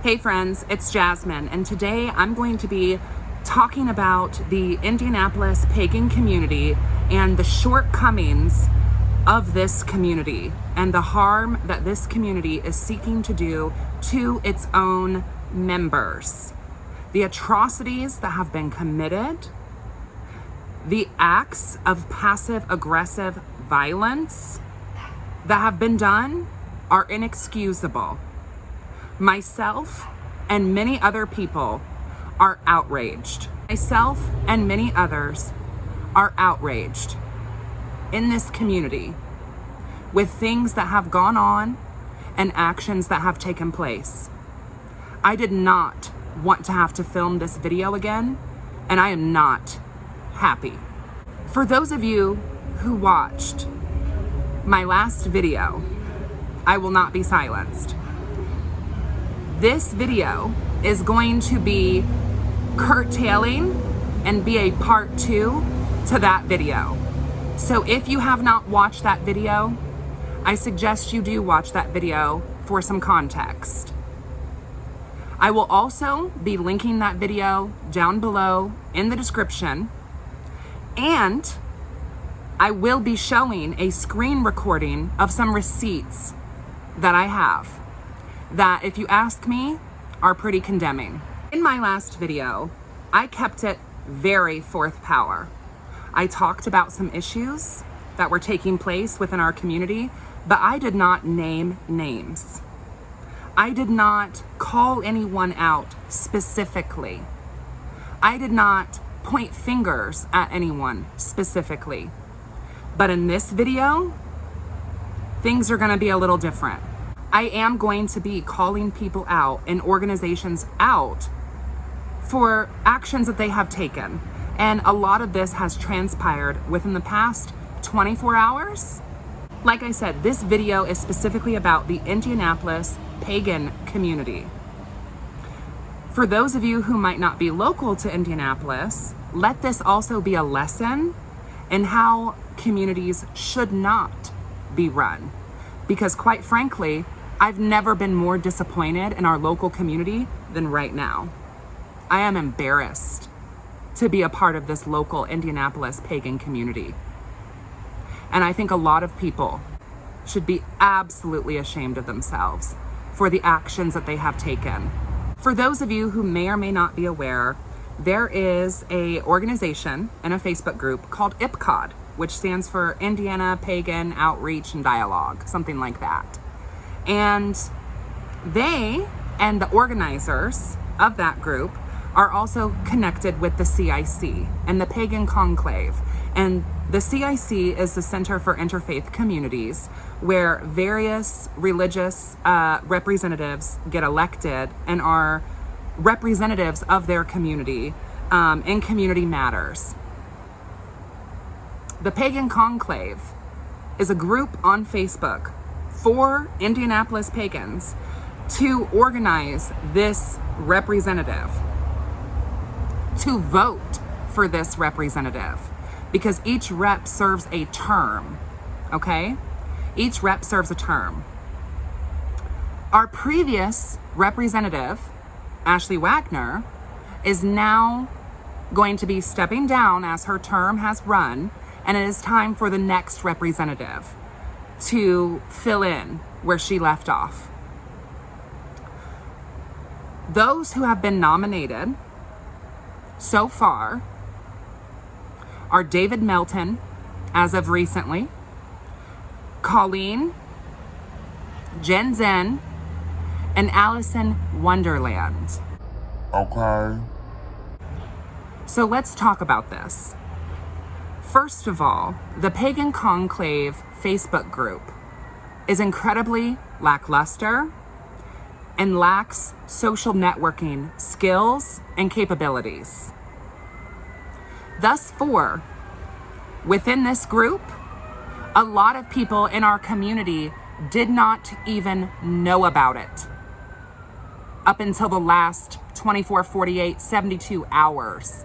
Hey friends, it's Jasmine, and today I'm going to be talking about the Indianapolis pagan community and the shortcomings of this community and the harm that this community is seeking to do to its own members. The atrocities that have been committed, the acts of passive-aggressive violence that have been done are inexcusable. Myself and many other people are outraged. Myself and many others are outraged in this community with things that have gone on and actions that have taken place. I did not want to have to film this video again, and I am not happy. For those of you who watched my last video, I will not be silenced. This video is going to be curtailing and be a part 2 to that video. So if you have not watched that video, I suggest you do watch that video for some context. I will also be linking that video down below in the description, and I will be showing a screen recording of some receipts that I have that, if you ask me, are pretty condemning. In my last video, I kept it very fourth power. I talked about some issues that were taking place within our community, but I did not name names. I did not call anyone out specifically. I did not point fingers at anyone specifically. But in this video, things are gonna be a little different. I am going to be calling people out and organizations out for actions that they have taken. And a lot of this has transpired within the past 24 hours. Like I said, this video is specifically about the Indianapolis pagan community. For those of you who might not be local to Indianapolis, let this also be a lesson in how communities should not be run. Because quite frankly, I've never been more disappointed in our local community than right now. I am embarrassed to be a part of this local Indianapolis pagan community. And I think a lot of people should be absolutely ashamed of themselves for the actions that they have taken. For those of you who may or may not be aware, there is an organization and a Facebook group called IPCOD, which stands for Indiana Pagan Outreach and Dialogue, something like that. And they and the organizers of that group are also connected with the CIC and the Pagan Conclave. And the CIC is the Center for Interfaith Communities, where various religious representatives get elected and are representatives of their community in community matters. The Pagan Conclave is a group on Facebook for Indianapolis pagans to organize this representative, to vote for this representative, because each rep serves a term, okay? Each rep serves a term. Our previous representative, Ashley Wagner, is now going to be stepping down as her term has run, and it is time for the next representative to fill in where she left off. Those who have been nominated so far are David Melton, as of recently, Colleen, Jen Zen, and Allison Wonderland. Okay. So let's talk about this. First of all, the Pagan Conclave Facebook group is incredibly lackluster and lacks social networking skills and capabilities. Thus far, within this group, a lot of people in our community did not even know about it up until the last 24, 48, 72 hours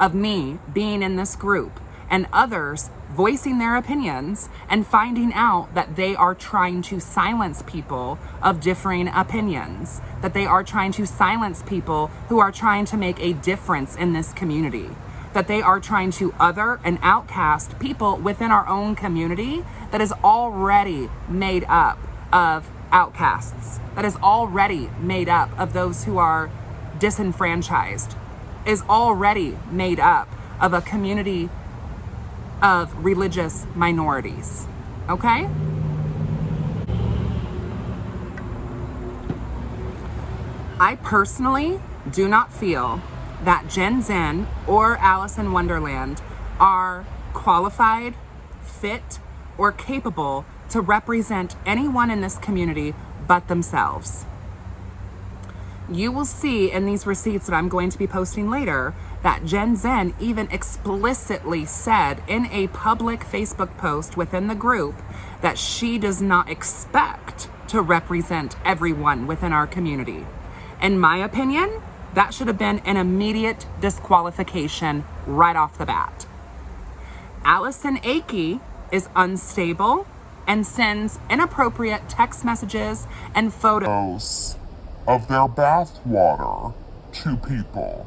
of me being in this group and others voicing their opinions and finding out that they are trying to silence people of differing opinions, that they are trying to silence people who are trying to make a difference in this community, that they are trying to other and outcast people within our own community that is already made up of outcasts, that is already made up of those who are disenfranchised, is already made up of a community of religious minorities, okay? I personally do not feel that Gen Zen or Alice in Wonderland are qualified, fit, or capable to represent anyone in this community but themselves. You will see in these receipts that I'm going to be posting later that Gen Zen even explicitly said in a public Facebook post within the group that she does not expect to represent everyone within our community. In my opinion, that should have been an immediate disqualification right off the bat. Allison Akey is unstable and sends inappropriate text messages and photos of their bathwater to people.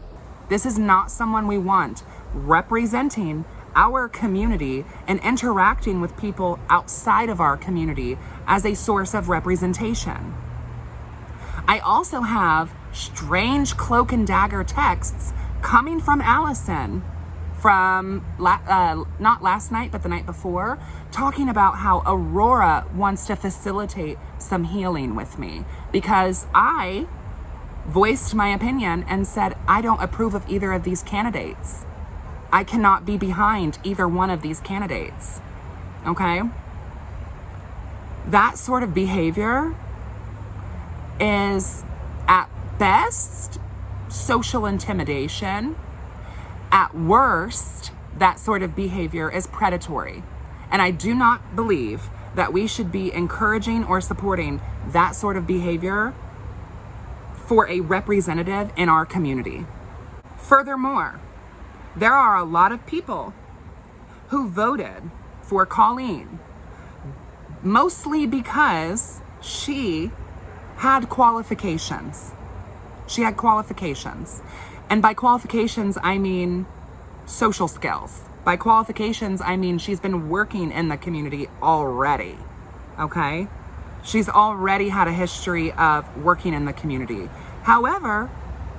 This is not someone we want representing our community and interacting with people outside of our community as a source of representation. I also have strange cloak and dagger texts coming from Allison from not last night, but the night before, talking about how Aurora wants to facilitate some healing with me because I voiced my opinion and said, I don't approve of either of these candidates. I cannot be behind either one of these candidates. Okay? That sort of behavior is at best social intimidation. At worst, that sort of behavior is predatory. And I do not believe that we should be encouraging or supporting that sort of behavior for a representative in our community. Furthermore, there are a lot of people who voted for Colleen, mostly because she had qualifications. She had qualifications. And by qualifications, I mean social skills. By qualifications, I mean she's been working in the community already, okay? She's already had a history of working in the community. However,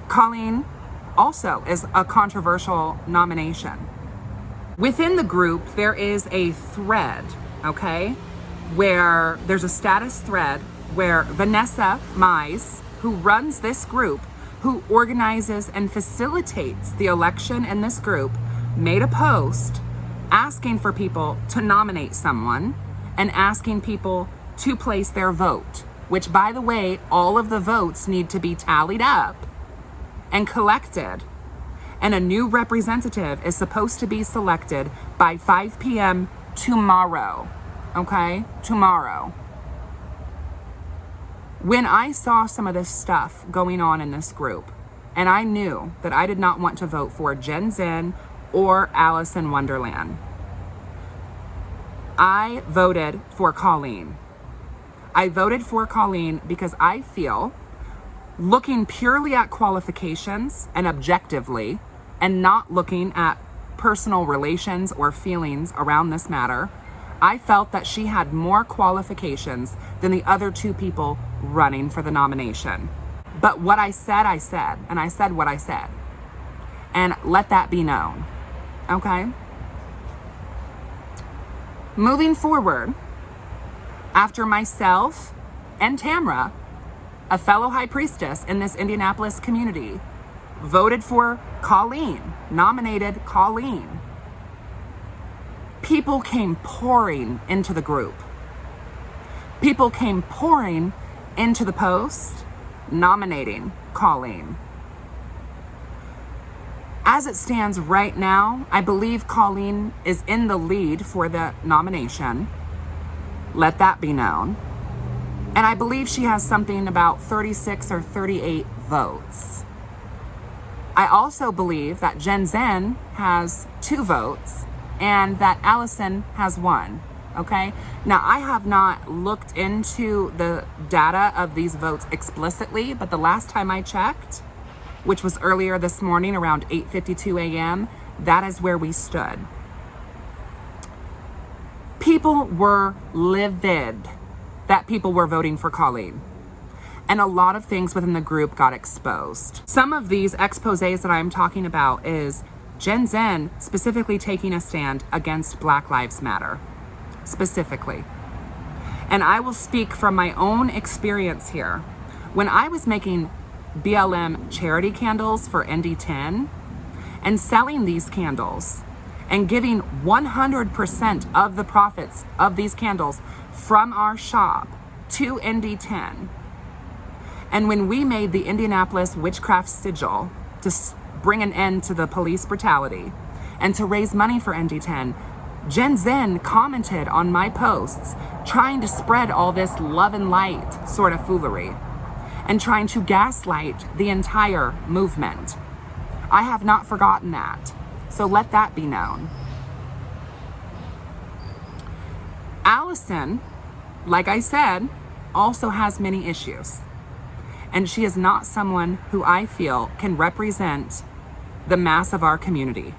Colleen also is a controversial nomination. Within the group, there is a thread, okay, where there's a status thread where Vanessa Mize, who runs this group, who organizes and facilitates the election in this group, made a post asking for people to nominate someone and asking people to place their vote, which, by the way, all of the votes need to be tallied up and collected. And a new representative is supposed to be selected by 5 p.m. tomorrow, okay? Tomorrow. When I saw some of this stuff going on in this group, and I knew that I did not want to vote for Gen Zen or Alice in Wonderland, I voted for Colleen. I voted for Colleen because I feel, looking purely at qualifications and objectively, and not looking at personal relations or feelings around this matter, I felt that she had more qualifications than the other two people running for the nomination. But what I said, and I said what I said. And let that be known, okay? Moving forward, after myself and Tamra, a fellow high priestess in this Indianapolis community, voted for Colleen, nominated Colleen, people came pouring into the group. People came pouring into the post nominating Colleen. As it stands right now, I believe Colleen is in the lead for the nomination. Let that be known. And I believe she has something about 36 or 38 votes. I also believe that Gen Zen has 2 votes and that Allison has won. Okay. Now, I have not looked into the data of these votes explicitly, but the last time I checked, which was earlier this morning around 8:52 a.m., that is where we stood. People were livid that people were voting for Colleen. And a lot of things within the group got exposed. Some of these exposés that I'm talking about is Gen Zen specifically taking a stand against Black Lives Matter. Specifically. And I will speak from my own experience here. When I was making BLM charity candles for ND10 and selling these candles and giving 100% of the profits of these candles from our shop to ND10, and when we made the Indianapolis Witchcraft Sigil to bring an end to the police brutality and to raise money for ND10, Gen Zen commented on my posts trying to spread all this love and light sort of foolery and trying to gaslight the entire movement. I have not forgotten that, so let that be known. Allison, like I said, also has many issues, and she is not someone who I feel can represent the mass of our community.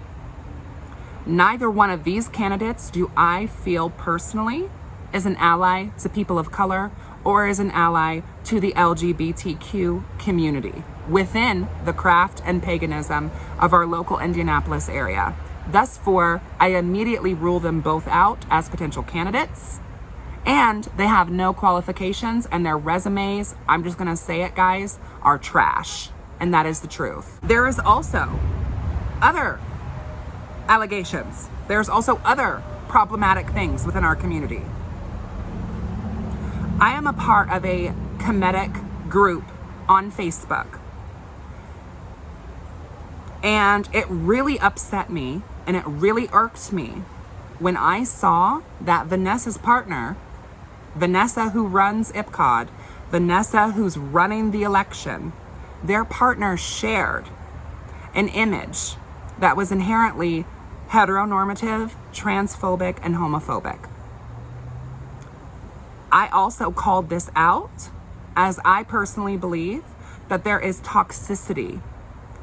Neither one of these candidates do I feel personally is an ally to people of color or is an ally to the LGBTQ community within the craft and paganism of our local Indianapolis area. Thus, I immediately rule them both out as potential candidates, and they have no qualifications, and their resumes, I'm just gonna say it, guys, are trash, and that is the truth. There is also other allegations. There's also other problematic things within our community. I am a part of a comedic group on Facebook, and it really upset me and it really irked me when I saw that Vanessa's partner, Vanessa who runs IPCOD, Vanessa who's running the election, their partner shared an image that was inherently heteronormative, transphobic, and homophobic. I also called this out, as I personally believe that there is toxicity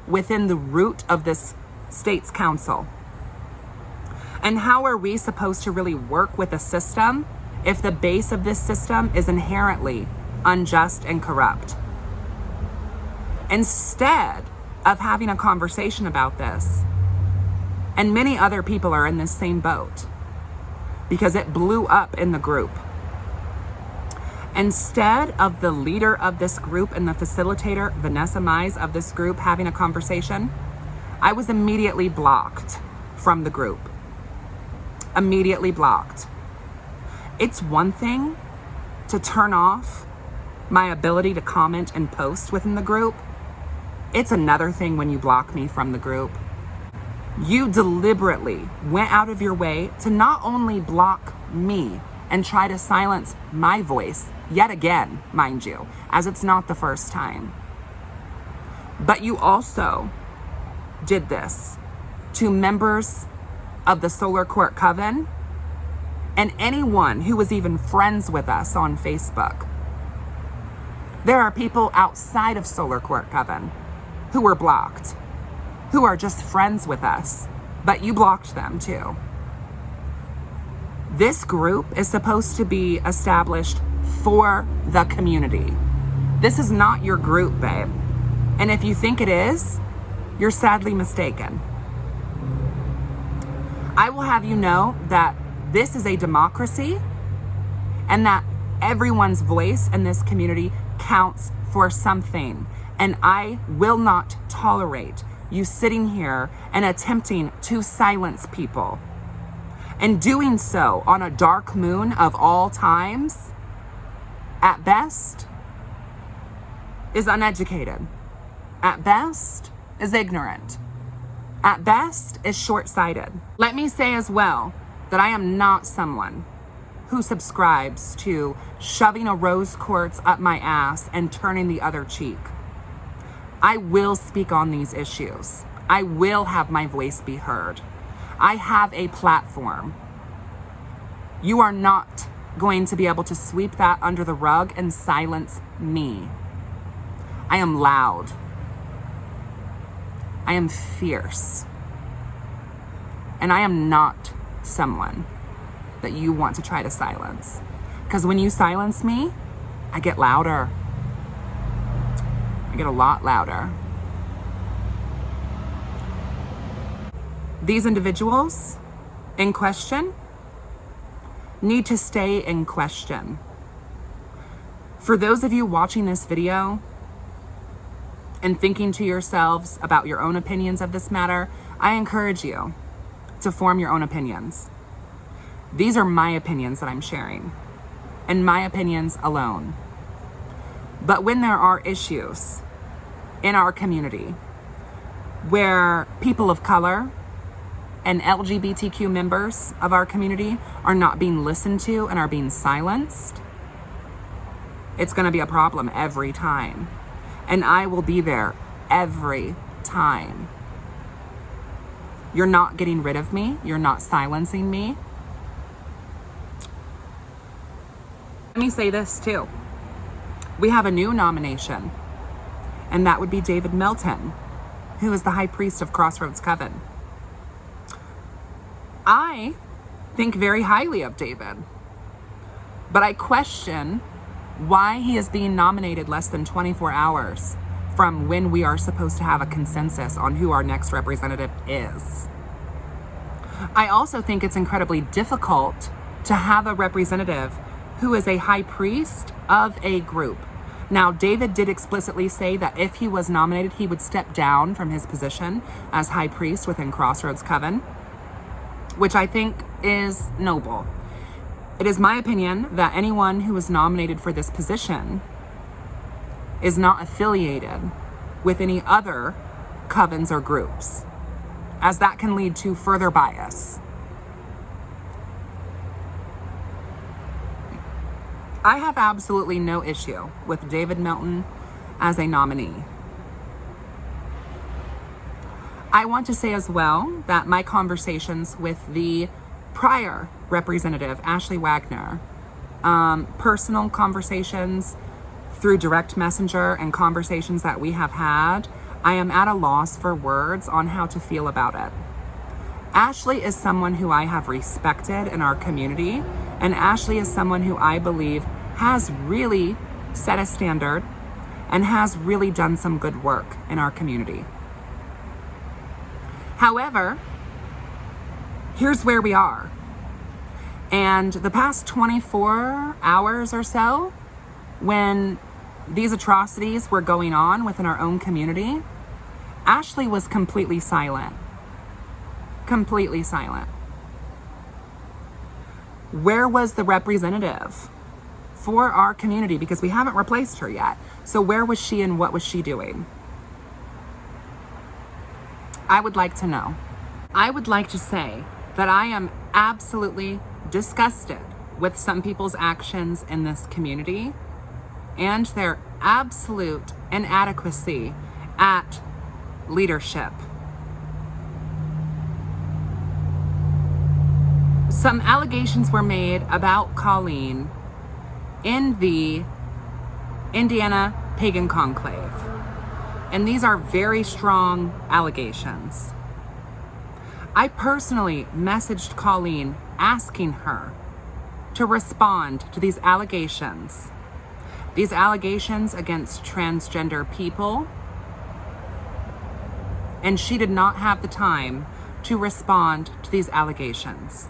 within the root of this state's council. And how are we supposed to really work with a system if the base of this system is inherently unjust and corrupt? Instead of having a conversation about this, and many other people are in this same boat because it blew up in the group. Instead of the leader of this group and the facilitator, Vanessa Mize, of this group having a conversation, I was immediately blocked from the group. Immediately blocked. It's one thing to turn off my ability to comment and post within the group. It's another thing when you block me from the group. You deliberately went out of your way to not only block me and try to silence my voice, yet again, mind you, as it's not the first time, but you also did this to members of the Solar Court Coven and anyone who was even friends with us on Facebook. There are people outside of Solar Court Coven who were blocked, who are just friends with us, but you blocked them too. This group is supposed to be established for the community. This is not your group, babe. And if you think it is, you're sadly mistaken. I will have you know that this is a democracy and that everyone's voice in this community counts for something. And I will not tolerate you sitting here and attempting to silence people, and doing so on a dark moon of all times, at best, is uneducated. At best, is ignorant. At best, is short-sighted. Let me say as well that I am not someone who subscribes to shoving a rose quartz up my ass and turning the other cheek. I will speak on these issues. I will have my voice be heard. I have a platform. You are not going to be able to sweep that under the rug and silence me. I am loud. I am fierce. And I am not someone that you want to try to silence. Because when you silence me, I get louder. I get a lot louder. These individuals in question need to stay in question. For those of you watching this video and thinking to yourselves about your own opinions of this matter, I encourage you to form your own opinions. These are my opinions that I'm sharing, and my opinions alone. But when there are issues in our community where people of color and LGBTQ members of our community are not being listened to and are being silenced, it's gonna be a problem every time. And I will be there every time. You're not getting rid of me. You're not silencing me. Let me say this too. We have a new nomination, and that would be David Melton, who is the high priest of Crossroads Coven. I think very highly of David, but I question why he is being nominated less than 24 hours from when we are supposed to have a consensus on who our next representative is. I also think it's incredibly difficult to have a representative who is a high priest of a group. Now, David did explicitly say that if he was nominated, he would step down from his position as high priest within Crossroads Coven, which I think is noble. It is my opinion that anyone who is nominated for this position is not affiliated with any other covens or groups, as that can lead to further bias. I have absolutely no issue with David Melton as a nominee. I want to say as well that my conversations with the prior representative, Ashley Wagner, personal conversations through direct messenger and conversations that we have had, I am at a loss for words on how to feel about it. Ashley is someone who I have respected in our community, and Ashley is someone who I believe has really set a standard and has really done some good work in our community. However, here's where we are. And the past 24 hours or so, when these atrocities were going on within our own community, Ashley was completely silent. Completely silent. Where was the representative for our community? Because we haven't replaced her yet. So where was she and what was she doing? I would like to know. I would like to say that I am absolutely disgusted with some people's actions in this community and their absolute inadequacy at leadership. Some allegations were made about Colleen in the Indiana Pagan Conclave, and these are very strong allegations. I personally messaged Colleen asking her to respond to these allegations against transgender people, and she did not have the time to respond to these allegations.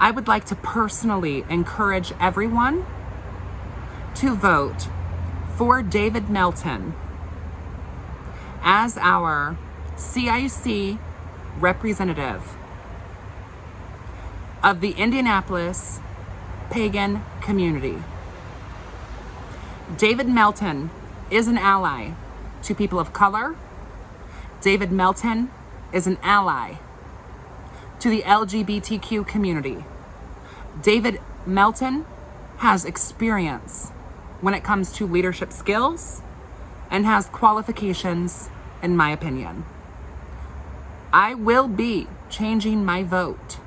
I would like to personally encourage everyone to vote for David Melton as our CIC representative of the Indianapolis pagan community. David Melton is an ally to people of color. David Melton is an ally to the LGBTQ community. David Melton has experience when it comes to leadership skills and has qualifications, in my opinion. I will be changing my vote.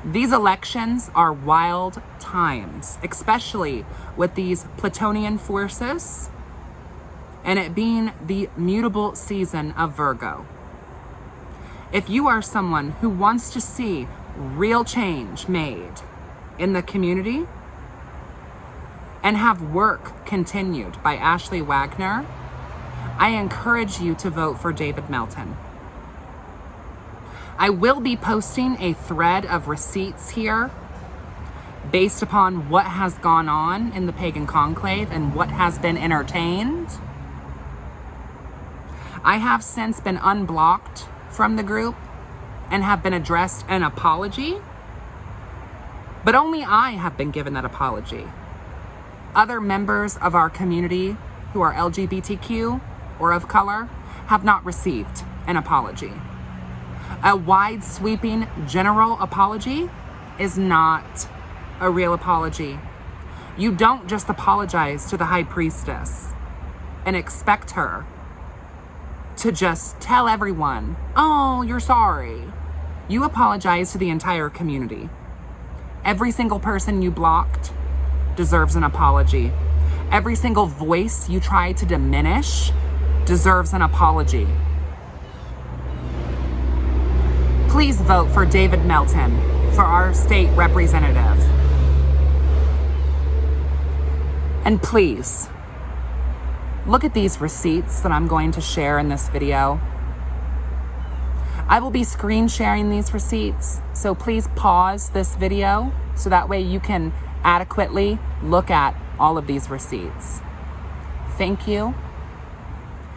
These elections are wild times, especially with these Plutonian forces and it being the mutable season of Virgo. If you are someone who wants to see real change made in the community and have work continued by Ashley Wagner, I encourage you to vote for David Melton. I will be posting a thread of receipts here based upon what has gone on in the Pagan Conclave and what has been entertained. I have since been unblocked from the group and have been addressed an apology, but only I have been given that apology. Other members of our community who are LGBTQ or of color have not received an apology. A wide sweeping general apology is not a real apology. You don't just apologize to the high priestess and expect her to just tell everyone, oh, you're sorry. You apologize to the entire community. Every single person you blocked deserves an apology. Every single voice you tried to diminish deserves an apology. Please vote for David Melton for our state representative. And please, look at these receipts that I'm going to share in this video. I will be screen sharing these receipts, so please pause this video so that way you can adequately look at all of these receipts. Thank you,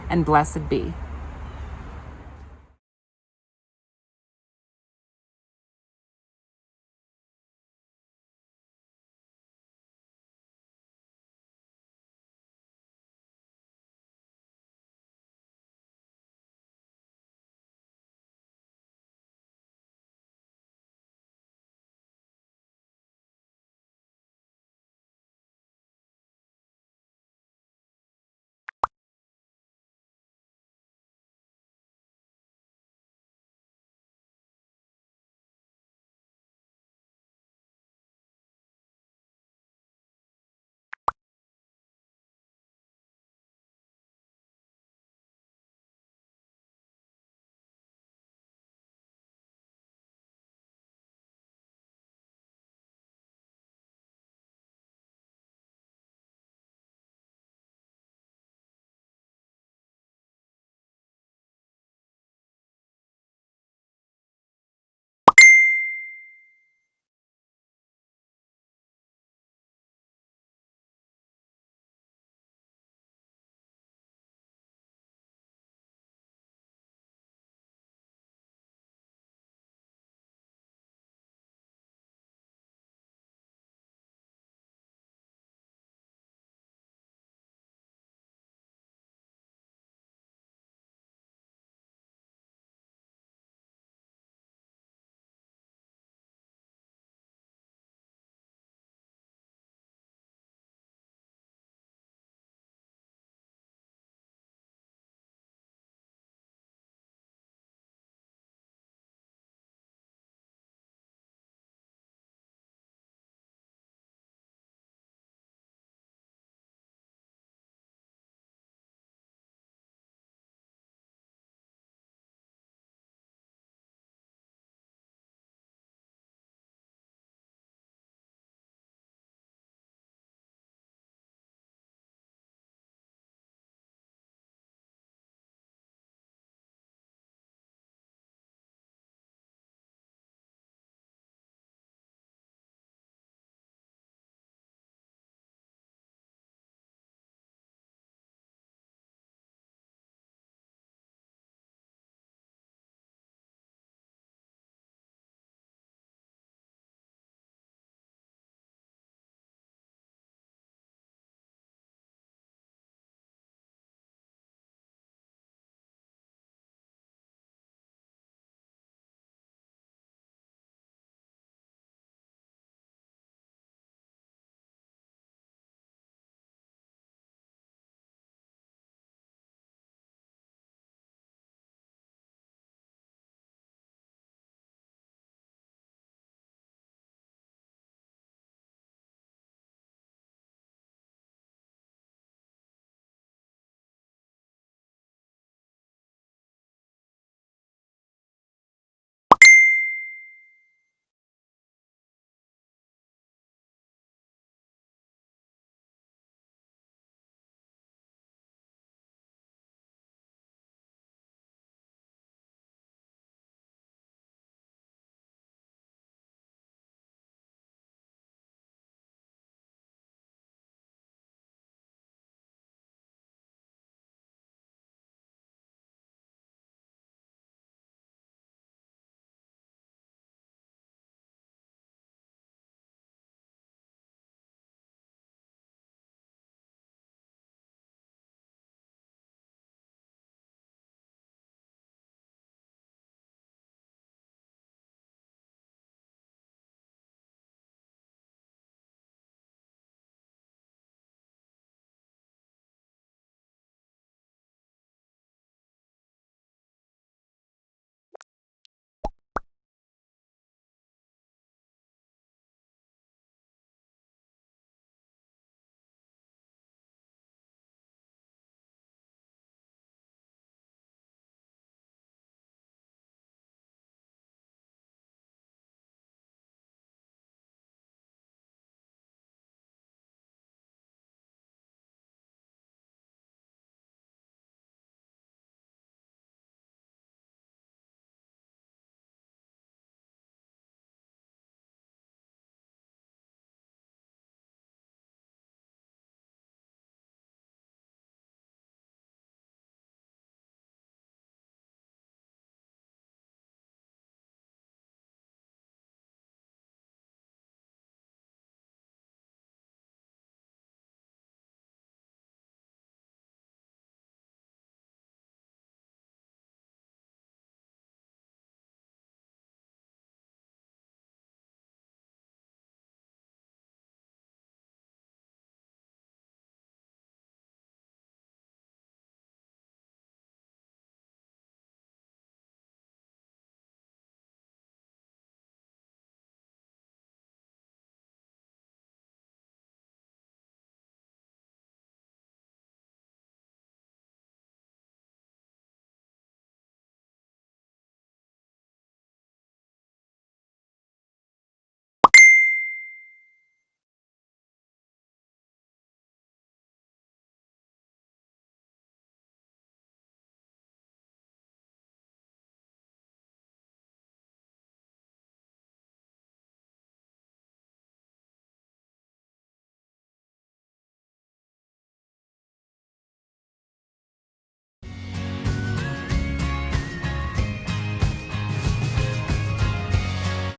and blessed be.